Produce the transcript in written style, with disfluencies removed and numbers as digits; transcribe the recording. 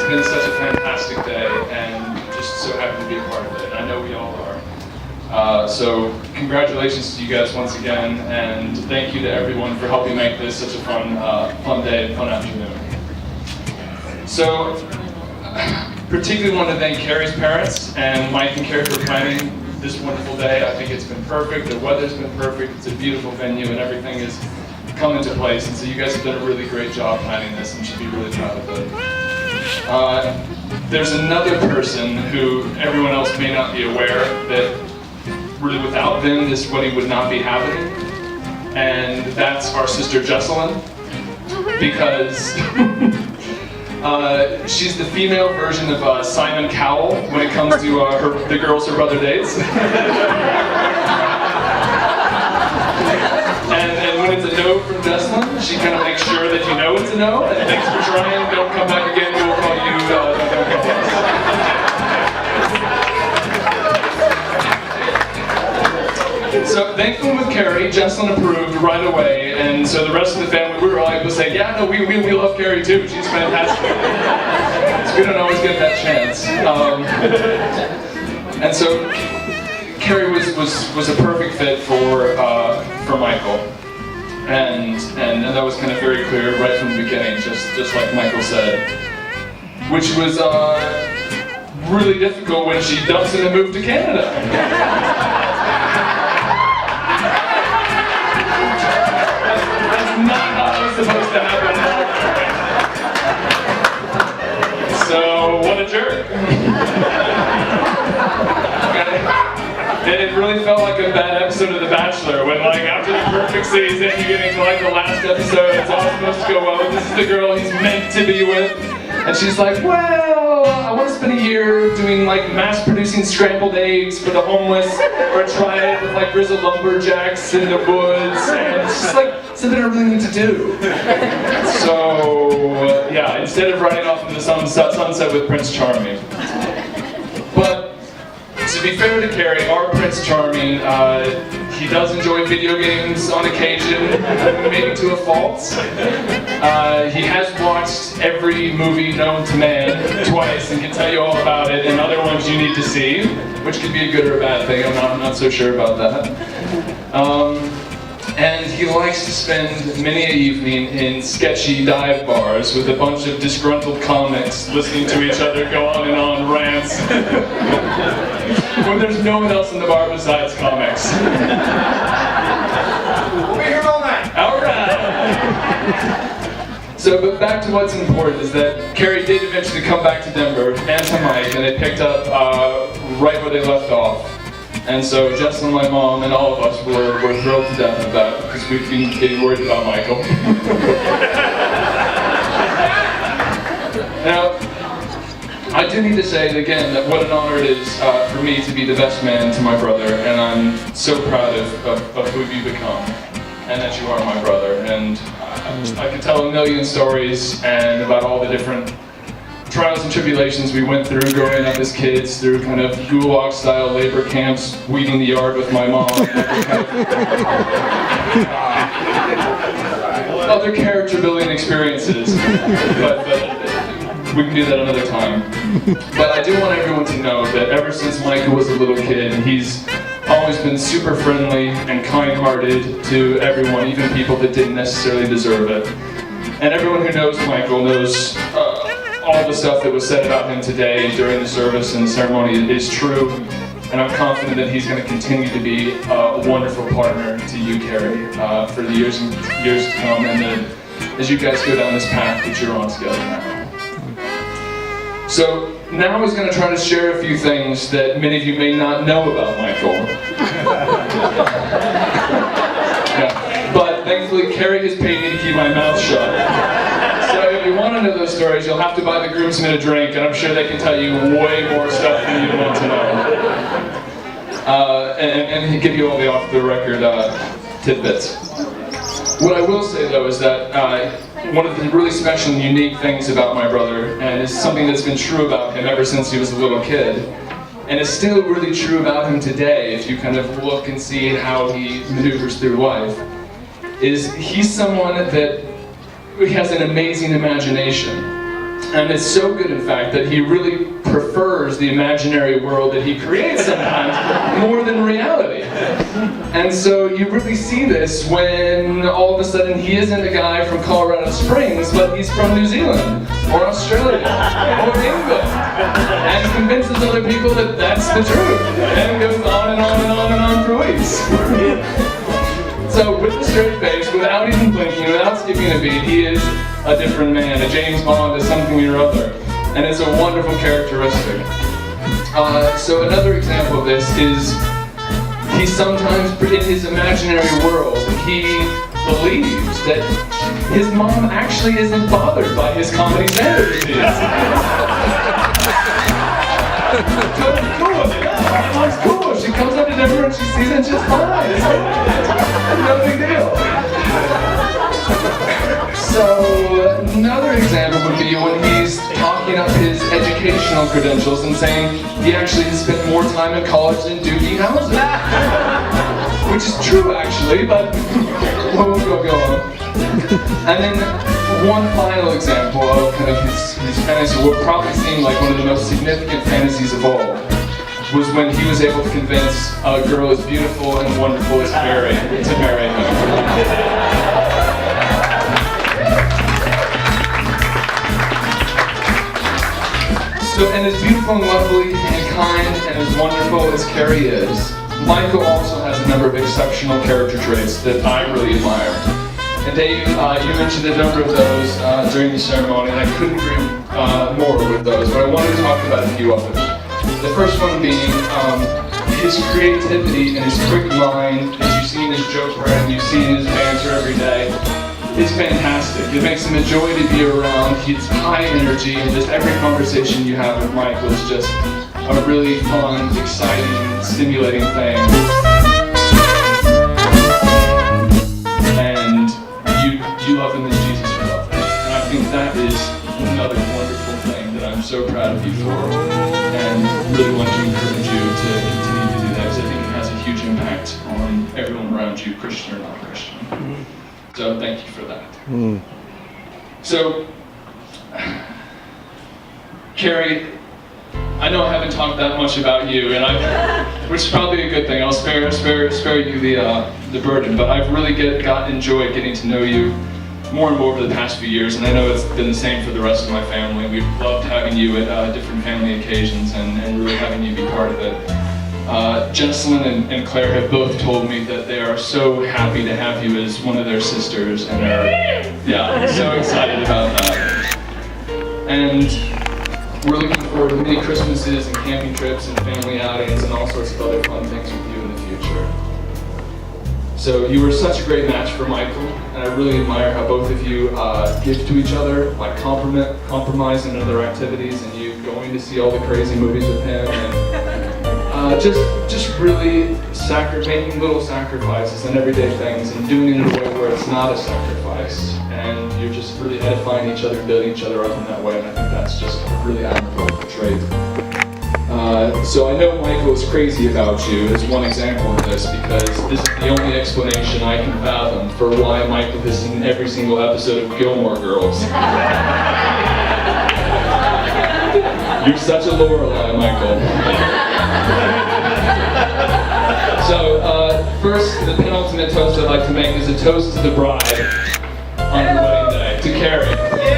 been such a fantastic day, and just so happy to be a part of it. I know we all are. So congratulations to you guys once again, and thank you to everyone for helping make this such a fun day and fun afternoon. So, particularly want to thank Kerry's parents and Mike and Kerry for planning this wonderful day. I think it's been perfect. The weather's been perfect. It's a beautiful venue, and everything is come into place, and so you guys have done a really great job planning this and should be really proud of it. There's another person who everyone else may not be aware that really without them this wedding would not be happening, and that's our sister Jesselyn, because she's the female version of Simon Cowell when it comes to the girls her brother dates. And when it's a no from Jesselyn, she kind of makes sure that you know it's a no, and thanks for trying, don't come back again, we'll call you, don't come back. So thankfully with Kerry, Jesselyn approved right away, and so the rest of the family, we were all able to say, yeah, no, we love Kerry too, she's fantastic. So we don't always get that chance. And so Kerry was a perfect fit for Michael, and that was kind of very clear right from the beginning, just like Michael said, which was really difficult when she dumps him and moved to Canada. That's not how it was supposed to happen. So what a jerk. It really felt like a bad episode of The Bachelor when, like, after the perfect season, you get into, like, the last episode, it's all supposed to go well, this is the girl he's meant to be with, and she's like, well, I want to spend a year doing, like, mass-producing scrambled eggs for the homeless, or try it with, like, grizzled lumberjacks in the woods, and it's just, like, something I really need to do. So, yeah, instead of riding off into the sunset with Prince Charming. But to be fair to Kerry, our Prince Charming, he does enjoy video games on occasion, maybe to a fault. He has watched every movie known to man twice and can tell you all about it, and other ones you need to see, which could be a good or a bad thing, I'm not so sure about that. And he likes to spend many an evening in sketchy dive bars with a bunch of disgruntled comics listening to each other go on and on rants when there's no one else in the bar besides comics. We'll be here all night. All right. So, but back to what's important is that Kerry did eventually come back to Denver and to Mike, and they picked up right where they left off. And so Jesselyn, my mom, and all of us were thrilled to death of that because we've been getting worried about Michael. Now, I do need to say again that what an honor it is for me to be the best man to my brother, and I'm so proud of who you've become, and that you are my brother. And I could tell a million stories and about all the different trials and tribulations we went through growing up as kids, through kind of gulag-style labor camps, weeding the yard with my mom, other character-building experiences, but we can do that another time. But I do want everyone to know that ever since Michael was a little kid, he's always been super friendly and kind-hearted to everyone, even people that didn't necessarily deserve it. And everyone who knows Michael knows all the stuff that was said about him today during the service and the ceremony is true, and I'm confident that he's going to continue to be a wonderful partner to you, Kerry, for the years to come, and as you guys go down this path that you're on together now. So now I was going to try to share a few things that many of you may not know about Michael. Yeah. But thankfully, Kerry has paid me to keep my mouth shut. So if you want to know those stories, you'll have to buy the groomsmen a drink, and I'm sure they can tell you way more stuff than you want to know. And give you all the off-the-record tidbits. What I will say, though, is that one of the really special and unique things about my brother, and is something that's been true about him ever since he was a little kid, and is still really true about him today, if you kind of look and see how he maneuvers through life, is he's someone that he has an amazing imagination. And it's so good, in fact, that he really prefers the imaginary world that he creates sometimes more than reality. And so you really see this when all of a sudden he isn't a guy from Colorado Springs, but he's from New Zealand, or Australia, or England, and convinces other people that that's the truth, and goes on and on and on and on for weeks. So with a straight face, without even blinking, without skipping a beat, he is a different man. A James Bond is something or other, and it's a wonderful characteristic. So another example of this is he sometimes, in his imaginary world, he believes that his mom actually isn't bothered by his comedy standard routines. Totally cool with it. My mom's cool. She comes up to dinner and she sees it just fine. It's no big deal. So another example would be when he's talking up his educational credentials and saying he actually has spent more time in college than Doogie Howser. Which is true, actually, but we'll go on. And then one final example of kind of his fantasy, what probably seemed like one of the most significant fantasies of all, was when he was able to convince a girl as beautiful and wonderful as Kerry to marry him. So, and as beautiful and lovely and kind and as wonderful as Kerry is, Michael also has a number of exceptional character traits that I really admire. And Dave, you mentioned a number of those during the ceremony, and I couldn't agree more with those, but I wanted to talk about a few of them. The first one being his creativity and his quick mind, as you see in his joke writing, you see in his banter every day. It's fantastic. It makes him a joy to be around. He's high energy, and just every conversation you have with Michael is just a really fun, exciting, stimulating thing. And you love him as Jesus would love him. And I think that is another wonderful thing that I'm so proud of you for, and really want to encourage you to continue to do that, because I think it has a huge impact on everyone around you, Christian or non-Christian. So thank you for that. So, Kerry, I know I haven't talked that much about you, and which is probably a good thing. I'll spare you the burden, but I've really enjoyed getting to know you more and more over the past few years, and I know it's been the same for the rest of my family. We've loved having you at different family occasions and really having you be part of it. Jessalyn and Claire have both told me that they are so happy to have you as one of their sisters, and are so excited about that. And we're looking forward to many Christmases and camping trips and family outings and all sorts of other fun things with you in the future. So you were such a great match for Michael, and I really admire how both of you give to each other, like compromise in other activities, and you going to see all the crazy movies with him, and just really making little sacrifices and everyday things, and doing it in a way where it's not a sacrifice, and you're just really edifying each other, building each other up in that way, and I think that's just a really admirable trait. So I know Michael is crazy about you as one example of this, because this is the only explanation I can fathom for why Michael has seen every single episode of Gilmore Girls. You're such a Lorelai, Michael. So, first, the penultimate toast I'd like to make is a toast to the bride on her wedding day, to Kerry.